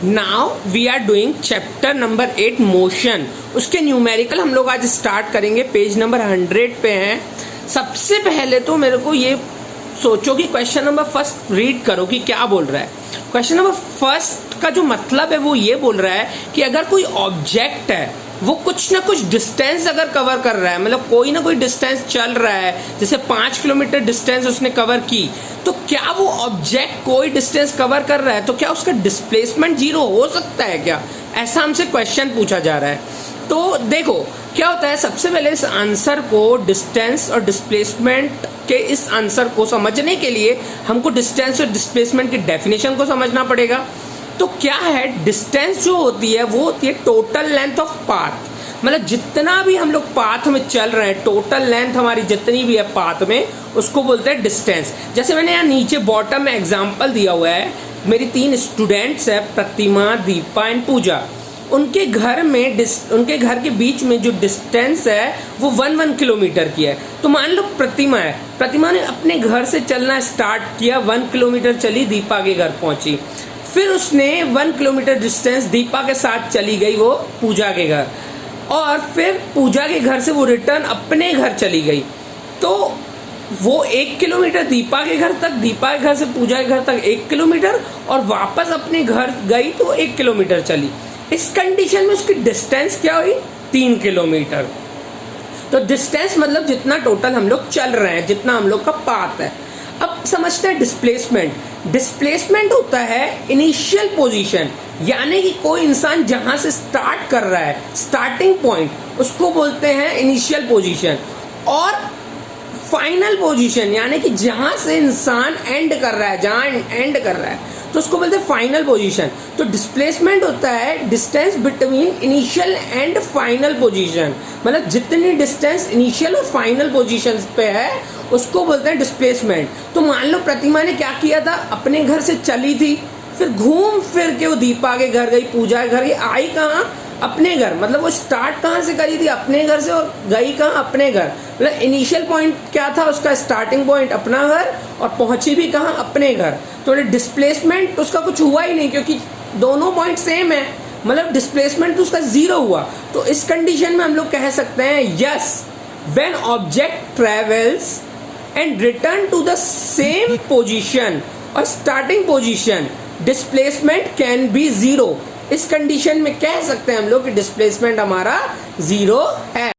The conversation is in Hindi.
Now we are doing chapter number 8 motion. उसके न्यूमेरिकल हम लोग आज स्टार्ट करेंगे, पेज नंबर 100 पे हैं। सबसे पहले तो मेरे को ये सोचो कि क्वेश्चन नंबर फर्स्ट रीड करो कि क्या बोल रहा है। क्वेश्चन नंबर फर्स्ट का जो मतलब है वो ये बोल रहा है कि अगर कोई ऑब्जेक्ट है वो कुछ ना कुछ डिस्टेंस अगर कवर कर रहा है, मतलब कोई ना कोई डिस्टेंस चल रहा है, जैसे 5 किलोमीटर डिस्टेंस उसने कवर की, तो क्या वो ऑब्जेक्ट कोई डिस्टेंस कवर कर रहा है तो क्या उसका डिस्प्लेसमेंट जीरो हो सकता है क्या? ऐसा हमसे क्वेश्चन पूछा जा रहा है। तो देखो क्या होता है, सबसे पहले इस आंसर को, डिस्टेंस और डिस्प्लेसमेंट के इस आंसर को समझने के लिए हमको डिस्टेंस और डिस्प्लेसमेंट की डेफिनेशन को समझना पड़ेगा। तो क्या है, डिस्टेंस जो होती है वो होती है टोटल लेंथ ऑफ पाथ, मतलब जितना भी हम लोग पाथ में चल रहे हैं, टोटल लेंथ हमारी जितनी भी है पाथ में, उसको बोलते हैं डिस्टेंस। जैसे मैंने यहाँ नीचे बॉटम में एग्जांपल दिया हुआ है, मेरी 3 स्टूडेंट्स है, प्रतिमा, दीपा एंड पूजा। उनके घर में उनके घर के बीच में जो डिस्टेंस है वो 1 किलोमीटर की है। तो मान लो प्रतिमा है, प्रतिमा ने अपने घर से चलना स्टार्ट किया, 1 किलोमीटर चली, दीपा के घर पहुंची। फिर उसने 1 किलोमीटर डिस्टेंस दीपा के साथ चली गई वो पूजा के घर, और फिर पूजा के घर से वो रिटर्न अपने घर चली गई। तो वो 1 किलोमीटर दीपा के घर तक, दीपा के घर से पूजा के घर तक 1 किलोमीटर, और वापस अपने घर गई तो 1 किलोमीटर चली। इस कंडीशन में उसकी डिस्टेंस क्या हुई? 3 किलोमीटर। तो डिस्टेंस मतलब जितना टोटल हम लोग चल रहे हैं, जितना हम लोग का पाथ है। अब समझते हैं डिस्प्लेसमेंट। डिस्प्लेसमेंट होता है इनिशियल पोजीशन, यानी कि कोई इंसान जहां से स्टार्ट कर रहा है, स्टार्टिंग पॉइंट, उसको बोलते हैं इनिशियल पोजीशन। और फाइनल पोजीशन यानी कि जहां से इंसान एंड कर रहा है, जहां एंड कर रहा है, तो उसको बोलते हैं फाइनल पोजीशन। तो डिस्प्लेसमेंट होता है distance between initial and final position, मतलब जितनी डिस्टेंस इनिशियल और फाइनल पोजीशन पे है उसको बोलते हैं डिस्प्लेसमेंट। तो मान लो प्रतिमा ने क्या किया था, अपने घर से चली थी, फिर घूम फिर के वो दीपा के घर गई, पूजा के घर गई, आई कहाँ? अपने घर। मतलब वो स्टार्ट कहाँ से करी थी? अपने घर से, और गई कहाँ? अपने घर। मतलब इनिशियल पॉइंट क्या था उसका? स्टार्टिंग पॉइंट अपना घर, और पहुंची भी कहाँ? अपने घर। तो डिस्प्लेसमेंट उसका कुछ हुआ ही नहीं, क्योंकि दोनों पॉइंट सेम है, मतलब डिस्प्लेसमेंट तो उसका 0 हुआ। तो इस कंडीशन में हम लोग कह सकते हैं yes, when object travels and return to the same position or starting position, displacement can be 0। इस कंडीशन में कह सकते हैं हम लोग कि डिस्प्लेसमेंट हमारा 0 है।